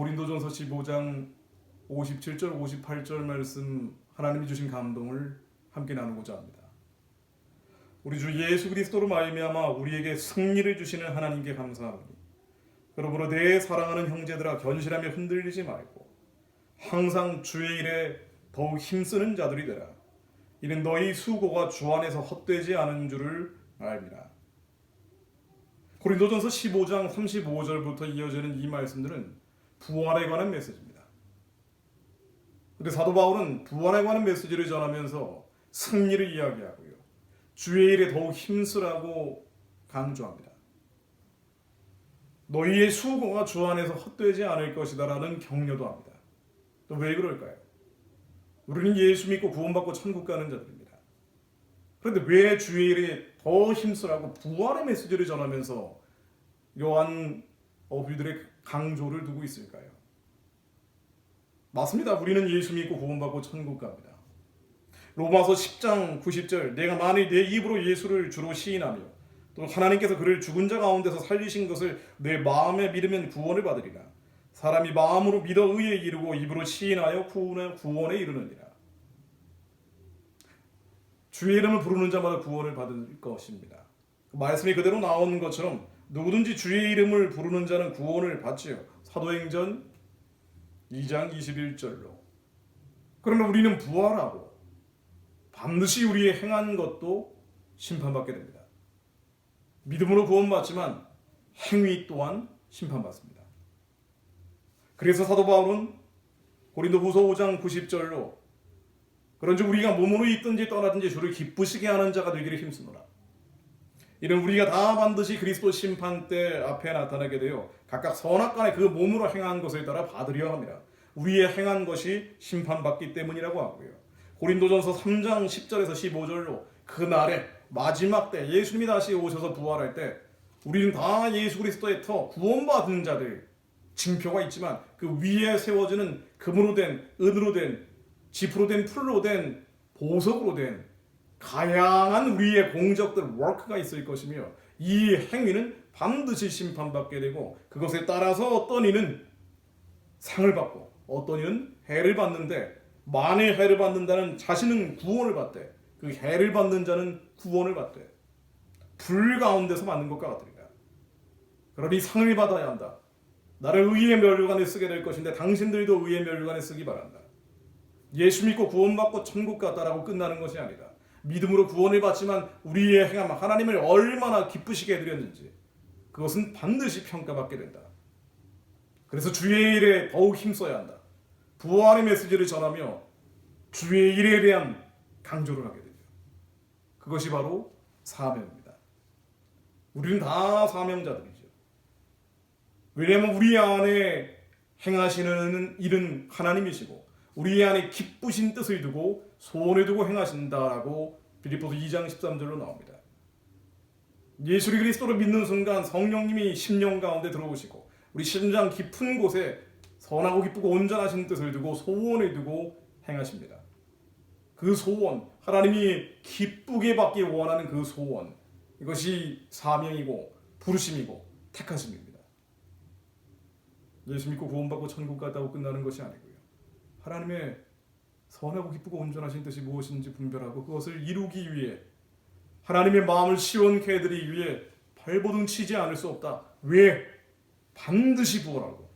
고린도전서 15장 57절 58절 말씀 하나님이 주신 감동을 함께 나누고자 합니다. 우리 주 예수 그리스도로 말미암아 우리에게 승리를 주시는 하나님께 감사하오니 그러므로 내 사랑하는 형제들아 견실하며 흔들리지 말고 항상 주의 일에 더욱 힘쓰는 자들이 되라. 이는 너희 수고가 주 안에서 헛되지 않은 줄을 알미라. 고린도전서 15장 35절부터 이어지는 이 말씀들은 부활에 관한 메시지입니다. 그런데 사도 바울은 부활에 관한 메시지를 전하면서 승리를 이야기하고요, 주의 일에 더욱 힘쓰라고 강조합니다. 너희의 수고가 주 안에서 헛되지 않을 것이다 라는 격려도 합니다. 또 왜 그럴까요? 우리는 예수 믿고 구원받고 천국 가는 자들입니다. 그런데 왜 주의 일에 더 힘쓰라고 부활의 메시지를 전하면서 이러한 어휘들의 강조를 두고 있을까요? 맞습니다. 우리는 예수 믿고 구원받고 천국 갑니다. 로마서 10장 90절 내가 만일 내 입으로 예수를 주로 시인하며 또 하나님께서 그를 죽은 자 가운데서 살리신 것을 내 마음에 믿으면 구원을 받으리라. 사람이 마음으로 믿어 의에 이르고 입으로 시인하여 구원에 이르느니라. 주의 이름을 부르는 자마다 구원을 받을 것입니다. 말씀이 그대로 나온 것처럼 누구든지 주의 이름을 부르는 자는 구원을 받지요. 사도행전 2장 21절로. 그러나 우리는 부활하고 반드시 우리의 행한 것도 심판받게 됩니다. 믿음으로 구원받지만 행위 또한 심판받습니다. 그래서 사도 바울은 고린도후서 5장 90절로 그런즉 우리가 몸으로 있든지 떠나든지 주를 기쁘시게 하는 자가 되기를 힘쓰노라. 이는 우리가 다 반드시 그리스도 심판대 앞에 나타나게 되어 각각 선악간에 그 몸으로 행한 것을 따라 받으려 합니다. 우리의 행한 것이 심판받기 때문이라고 하고요. 고린도전서 3장 10절에서 15절로 그 날에 마지막 때 예수님이 다시 오셔서 부활할 때 우리는 다 예수 그리스도의 터 구원받은 자들 징표가 있지만 그 위에 세워지는 금으로 된, 은으로 된, 지프로 된, 풀로 된, 보석으로 된 다양한 우리의 공적들, 워크가 있을 것이며 이 행위는 반드시 심판받게 되고 그것에 따라서 어떤 이는 상을 받고 어떤 이는 해를 받는데 만일 해를 받는다는 자신은 구원을 받되 그 해를 받는 자는 구원을 받되 불 가운데서 맞는 것과 같으리라. 그러니 상을 받아야 한다. 나를 의의 면류관에 쓰게 될 것인데 당신들도 의의 면류관에 쓰기 바란다. 예수 믿고 구원받고 천국 갔다라고 끝나는 것이 아니다. 믿음으로 구원을 받지만 우리의 행함 하나님을 얼마나 기쁘시게 해드렸는지 그것은 반드시 평가받게 된다. 그래서 주의 일에 더욱 힘써야 한다. 부활의 메시지를 전하며 주의 일에 대한 강조를 하게 되죠. 그것이 바로 사명입니다. 우리는 다 사명자들이죠. 왜냐하면 우리 안에 행하시는 일은 하나님이시고 우리 안에 기쁘신 뜻을 두고 소원을 두고 행하신다라고 빌립보서 2장 13절로 나옵니다. 예수 그리스도를 믿는 순간 성령님이 심령 가운데 들어오시고 우리 심장 깊은 곳에 선하고 기쁘고 온전하신 뜻을 두고 소원을 두고 행하십니다. 그 소원, 하나님이 기쁘게 받기 원하는 그 소원, 이것이 사명이고 부르심이고 택하심입니다. 예수 믿고 구원받고 천국 갔다고 끝나는 것이 아니고요. 하나님의 선하고 기쁘고 온전하신 뜻이 무엇인지 분별하고 그것을 이루기 위해 하나님의 마음을 시원케 해드리기 위해 발버둥 치지 않을 수 없다. 왜? 반드시 부활하고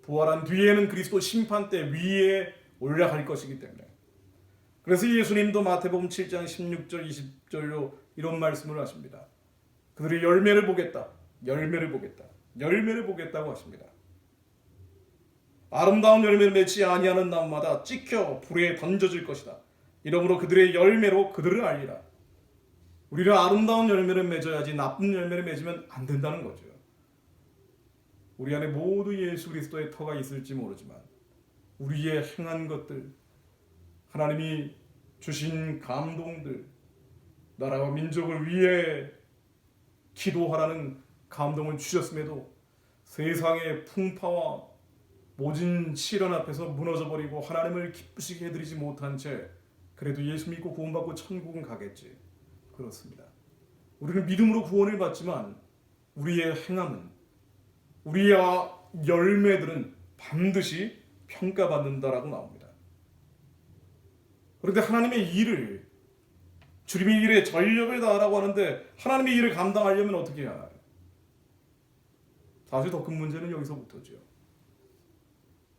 부활한 뒤에는 그리스도 심판대 위에 올라갈 것이기 때문에. 그래서 예수님도 마태복음 7장 16절 20절로 이런 말씀을 하십니다. 그들의 열매를 보겠다. 열매를 보겠다. 열매를 보겠다고 하십니다. 아름다운 열매를 맺지 아니하는 나무마다 찍혀 불에 던져질 것이다. 이러므로 그들의 열매로 그들을 알리라. 우리는 아름다운 열매를 맺어야지 나쁜 열매를 맺으면 안 된다는 거죠. 우리 안에 모두 예수 그리스도의 터가 있을지 모르지만 우리의 행한 것들, 하나님이 주신 감동들, 나라와 민족을 위해 기도하라는 감동을 주셨음에도 세상의 풍파와 모진 시련 앞에서 무너져버리고 하나님을 기쁘시게 해드리지 못한 채 그래도 예수 믿고 구원받고 천국은 가겠지. 그렇습니다. 우리는 믿음으로 구원을 받지만 우리의 행함은, 우리의 열매들은 반드시 평가받는다라고 나옵니다. 그런데 하나님의 일을, 주님의 일에 전력을 다하라고 하는데 하나님의 일을 감당하려면 어떻게 해야 하나요? 사실 더 큰 문제는 여기서부터죠.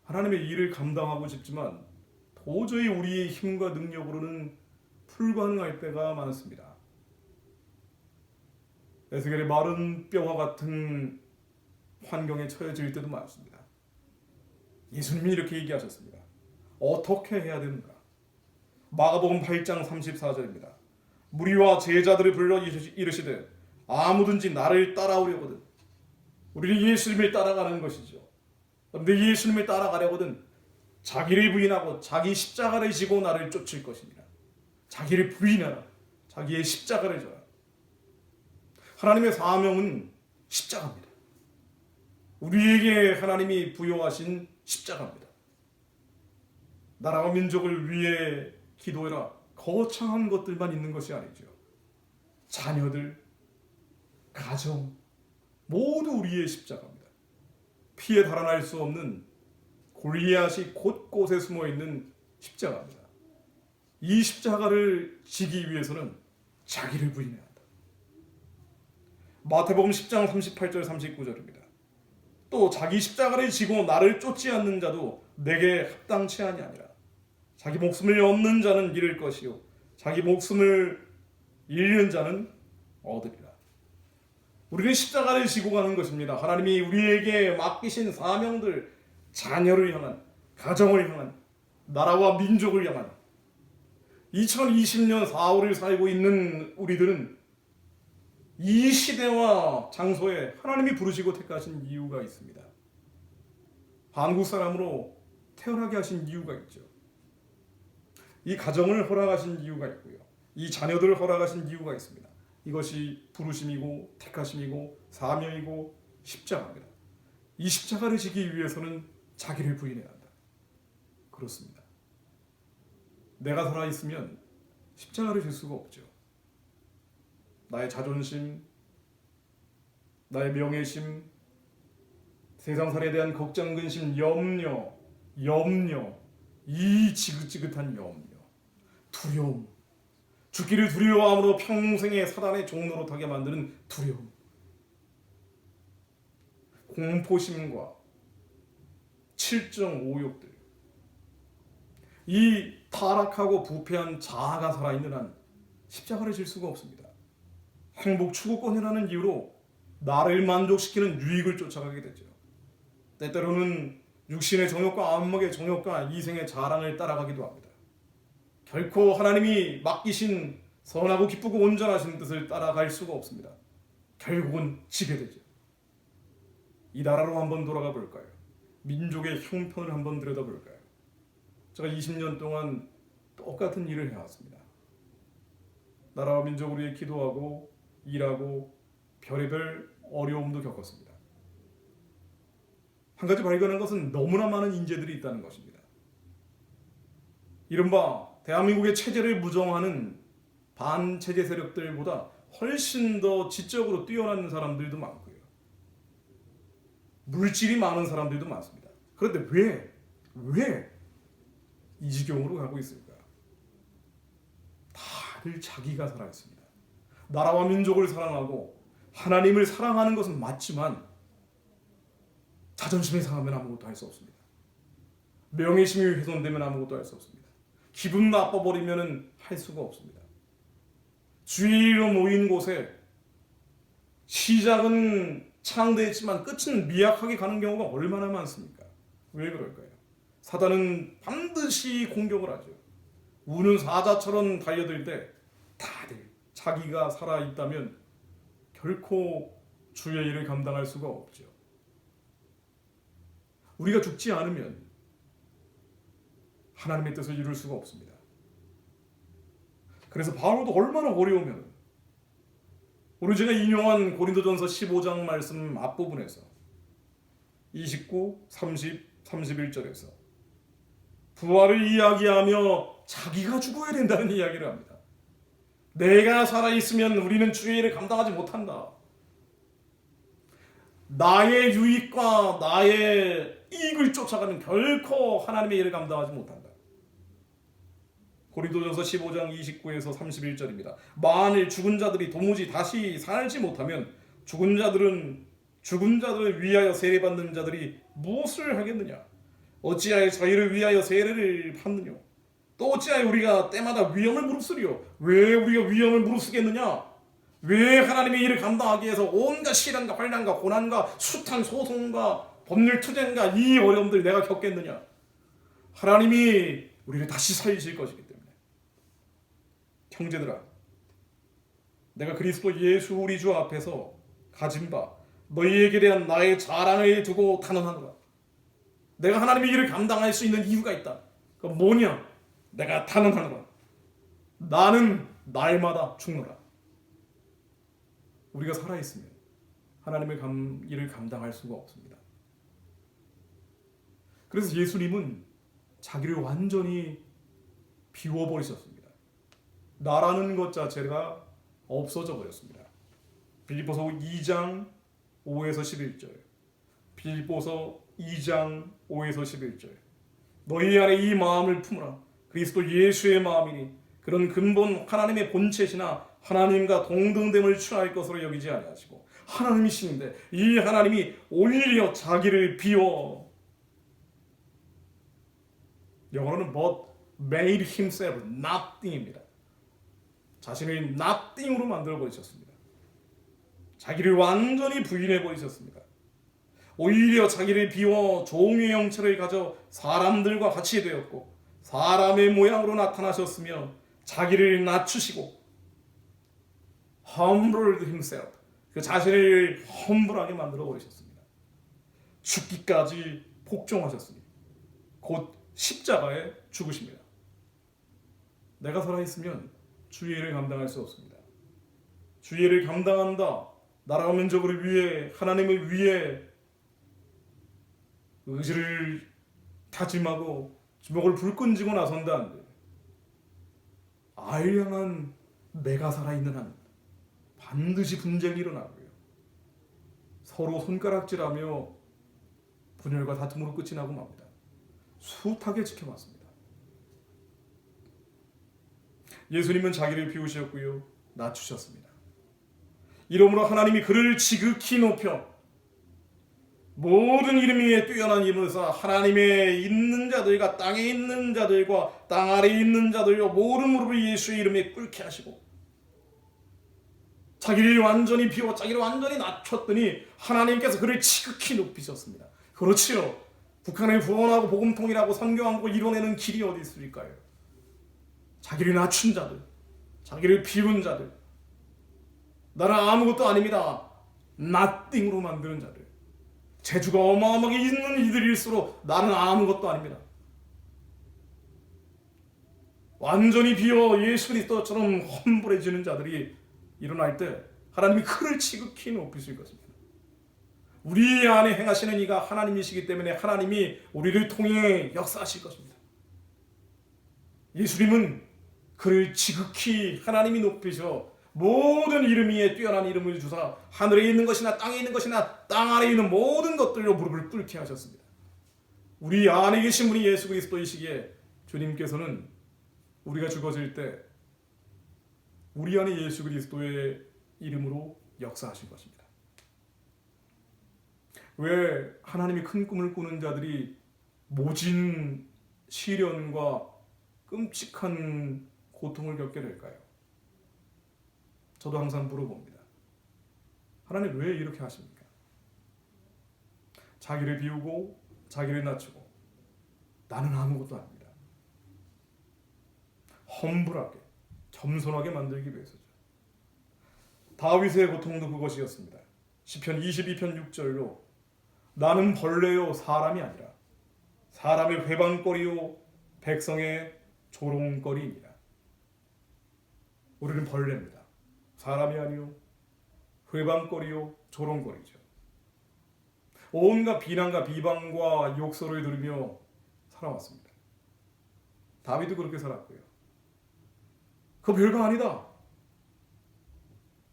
하나님의 일을 감당하고 싶지만 도저히 우리의 힘과 능력으로는 불가능할 때가 많습니다. 에스겔의 마른 뼈와 같은 환경에 처해질 때도 많습니다. 예수님이 이렇게 얘기하셨습니다. 어떻게 해야 되는가? 마가복음 8장 34절입니다. 무리와 제자들을 불러 이르시되 아무든지 나를 따라오려거든. 우리는 예수님을 따라가는 것이죠. 그런데 예수님을 따라가려거든 자기를 부인하고 자기 십자가를 지고 나를 쫓을 것입니다. 자기를 부인하라. 자기의 십자가를 져라. 하나님의 사명은 십자가입니다. 우리에게 하나님이 부여하신 십자가입니다. 나라와 민족을 위해 기도해라. 거창한 것들만 있는 것이 아니죠. 자녀들, 가정, 모두 우리의 십자가입니다. 피해 달아날 수 없는 골리앗이 곳곳에 숨어 있는 십자가입니다. 이 십자가를 지기 위해서는 자기를 부인해야 한다. 마태복음 10장 38절 39절입니다. 또 자기 십자가를 지고 나를 쫓지 않는 자도 내게 합당치 아니하니라. 자기 목숨을 얻는 자는 잃을 것이요 자기 목숨을 잃는 자는 얻으리라. 우리는 십자가를 지고 가는 것입니다. 하나님이 우리에게 맡기신 사명들, 자녀를 향한, 가정을 향한, 나라와 민족을 향한 2020년 4월을 살고 있는 우리들은 이 시대와 장소에 하나님이 부르시고 택하신 이유가 있습니다. 한국 사람으로 태어나게 하신 이유가 있죠. 이 가정을 허락하신 이유가 있고요. 이 자녀들을 허락하신 이유가 있습니다. 이것이 부르심이고 택하심이고 사명이고 십자가입니다. 이 십자가를 지기 위해서는 자기를 부인해야 한다. 그렇습니다. 내가 살아있으면 십자가를 질 수가 없죠. 나의 자존심, 나의 명예심, 세상살에 대한 걱정, 근심, 염려, 이 지긋지긋한 염려, 두려움, 죽기를 두려워함으로 평생의 사단의 종노릇하게 만드는 두려움, 공포심과 칠정, 오욕들, 이 타락하고 부패한 자아가 살아있는 한 십자가를 질 수가 없습니다. 행복 추구권이라는 이유로 나를 만족시키는 유익을 쫓아가게 되죠. 때때로는 육신의 정욕과 안목의 정욕과 이생의 자랑을 따라가기도 합니다. 결코 하나님이 맡기신 선하고 기쁘고 온전하신 뜻을 따라갈 수가 없습니다. 결국은 지게 되죠. 이 나라로 한번 돌아가 볼까요? 민족의 형편을 한번 들여다볼까요? 제가 20년 동안 똑같은 일을 해왔습니다. 나라와 민족을 위해 기도하고 일하고 별의별 어려움도 겪었습니다. 한 가지 발견한 것은 너무나 많은 인재들이 있다는 것입니다. 이른바 대한민국의 체제를 부정하는 반체제 세력들보다 훨씬 더 지적으로 뛰어난 사람들도 많고요. 물질이 많은 사람들도 많습니다. 그런데 왜 이 지경으로 가고 있을까? 다들 자기가 살아있습니다. 나라와 민족을 사랑하고 하나님을 사랑하는 것은 맞지만 자존심이 상하면 아무것도 할 수 없습니다. 명예심이 훼손되면 아무것도 할 수 없습니다. 기분 나빠버리면 할 수가 없습니다. 주의로 모인 곳에 시작은 창대했지만 끝은 미약하게 가는 경우가 얼마나 많습니까? 왜 그럴까요? 사단은 반드시 공격을 하죠. 우는 사자처럼 달려들 때 다들 자기가 살아있다면 결코 주의 일을 감당할 수가 없죠. 우리가 죽지 않으면 하나님의 뜻을 이룰 수가 없습니다. 그래서 바울도 얼마나 어려우면 오늘 제가 인용한 고린도전서 15장 말씀 앞부분에서 29, 30, 31절에서 부활을 이야기하며 자기가 죽어야 된다는 이야기를 합니다. 내가 살아있으면 우리는 주의 일을 감당하지 못한다. 나의 유익과 나의 이익을 쫓아가면 결코 하나님의 일을 감당하지 못한다. 고린도전서 15장 29에서 31절입니다. 만일 죽은 자들이 도무지 다시 살지 못하면 죽은 자들을 위하여 세례받는 자들이 무엇을 하겠느냐? 어찌하여 저희를 위하여 세례를 받느냐? 또 어찌하여 우리가 때마다 위험을 무릅쓰리요? 왜 우리가 위험을 무릅쓰겠느냐? 왜 하나님의 일을 감당하기 위해서 온갖 시련과 환난과 고난과 숱한 소송과 법률 투쟁과 이 어려움들 내가 겪겠느냐? 하나님이 우리를 다시 살리실 것이기 때문에. 형제들아, 내가 그리스도 예수 우리 주 앞에서 가진 바 너희에게 대한 나의 자랑을 두고 단언하노라. 내가 하나님의 일을 감당할 수 있는 이유가 있다. 그건 뭐냐? 내가 단언하노라. 나는 날마다 죽노라. 우리가 살아있으면 하나님의 일을 감당할 수가 없습니다. 그래서 예수님은 자기를 완전히 비워버리셨습니다. 나라는 것 자체가 없어져 버렸습니다. 빌립보서 2장 5에서 11절, 빌립보서 2장 5에서 11절. 너희 안에 이 마음을 품으라. 그리스도 예수의 마음이니 그런 근본 하나님의 본체시나 하나님과 동등됨을 취할 것으로 여기지 아니하시고 하나님이신데 이 하나님이 오히려 자기를 비워, 영어로는 but made himself nothing입니다. 자신을 nothing으로 만들어 버리셨습니다. 자기를 완전히 부인해 버리셨습니다. 오히려 자기를 비워 종의 형체를 가져 사람들과 같이 되었고 사람의 모양으로 나타나셨으며 자기를 낮추시고 humbled himself, 그 자신을 험불하게 만들어 버리셨습니다. 죽기까지 복종하셨으니 곧 십자가에 죽으십니다. 내가 살아있으면 주의 일을 감당할 수 없습니다. 주의 일을 감당한다, 나라와 민족을 위해 하나님을 위해 의지를 다짐하고 주먹을 불끈 쥐고 나선다는데 알량한 내가 살아있는 한 반드시 분쟁이 일어나고요. 서로 손가락질하며 분열과 다툼으로 끝이 나고 맙니다. 숱하게 지켜봤습니다. 예수님은 자기를 비우셨고요, 낮추셨습니다. 이러므로 하나님이 그를 지극히 높여 모든 이름 위에 뛰어난 이름으로서 하나님의 있는 자들과 땅에 있는 자들과 땅 아래에 있는 자들과 모든 무릎을 예수의 이름에 꿇게 하시고 자기를 완전히 비워 자기를 완전히 낮췄더니 하나님께서 그를 지극히 높이셨습니다. 그렇지요. 북한을 구원하고 복음 통일하고 선교하고 이뤄내는 길이 어디 있을까요? 자기를 낮춘 자들, 자기를 비운 자들, 나는 아무것도 아닙니다, nothing으로 만드는 자들, 재주가 어마어마하게 있는 이들일수록 나는 아무것도 아닙니다, 완전히 비어 예수 그리스도처럼 험불해지는 자들이 일어날 때 하나님이 그를 지극히 높이실 것입니다. 우리 안에 행하시는 이가 하나님이시기 때문에 하나님이 우리를 통해 역사하실 것입니다. 예수님은 그를 지극히 하나님이 높이셔 모든 이름 위에 뛰어난 이름을 주사 하늘에 있는 것이나 땅에 있는 것이나 땅 아래에 있는 모든 것들로 무릎을 꿇게 하셨습니다. 우리 안에 계신 분이 예수 그리스도이시기에 주님께서는 우리가 죽어질 때 우리 안에 예수 그리스도의 이름으로 역사하실 것입니다. 왜 하나님이 큰 꿈을 꾸는 자들이 모진 시련과 끔찍한 고통을 겪게 될까요? 저도 항상 물어봅니다. 하나님 왜 이렇게 하십니까? 자기를 비우고 자기를 낮추고 나는 아무것도 아닙니다. 험불하게 겸손하게 만들기 위해서죠. 다윗의 고통도 그것이었습니다. 시편 22편 6절로 나는 벌레요 사람이 아니라 사람의 회방거리요 백성의 조롱거리입니다. 우리는 벌레입니다. 사람이 아니요 회방거리요 조롱거리죠. 온갖 비난과 비방과 욕설을 들으며 살아왔습니다. 다윗도 그렇게 살았고요. 그거 별거 아니다.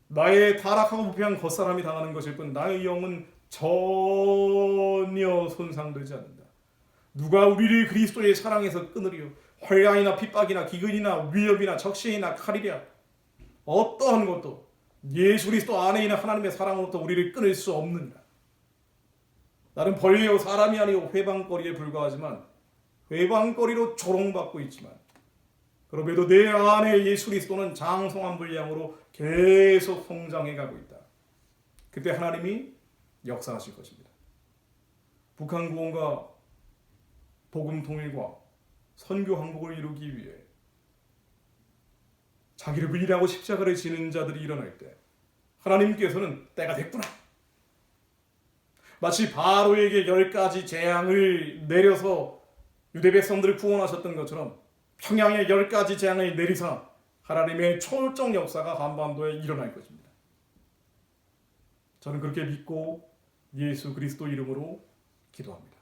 나의 타락하고 부패한 겉사람이 당하는 것일 뿐 나의 영은 전혀 손상되지 않는다. 누가 우리를 그리스도의 사랑에서 끊으리요? 환난이나 핍박이나 기근이나 위협이나 적신이나 칼이랴. 어떠한 것도 예수 그리스도 안에 있는 하나님의 사랑으로부터 우리를 끊을 수 없느니라. 나는 벌레요 사람이 아니요 회방거리에 불과하지만 회방거리로 조롱받고 있지만 그럼에도 내 안에 예수 그리스도는 장성한 분량으로 계속 성장해 가고 있다. 그때 하나님이 역사하실 것입니다. 북한 구원과 복음 통일과 선교 항복을 이루기 위해 자기를 부인하고 십자가를 지는 자들이 일어날 때 하나님께서는 때가 됐구나. 마치 바로에게 10가지 재앙을 내려서 유대 백성들을 구원하셨던 것처럼 평양에 10가지 재앙을 내리사 하나님의 초월적 역사가 한반도에 일어날 것입니다. 저는 그렇게 믿고 예수 그리스도 이름으로 기도합니다.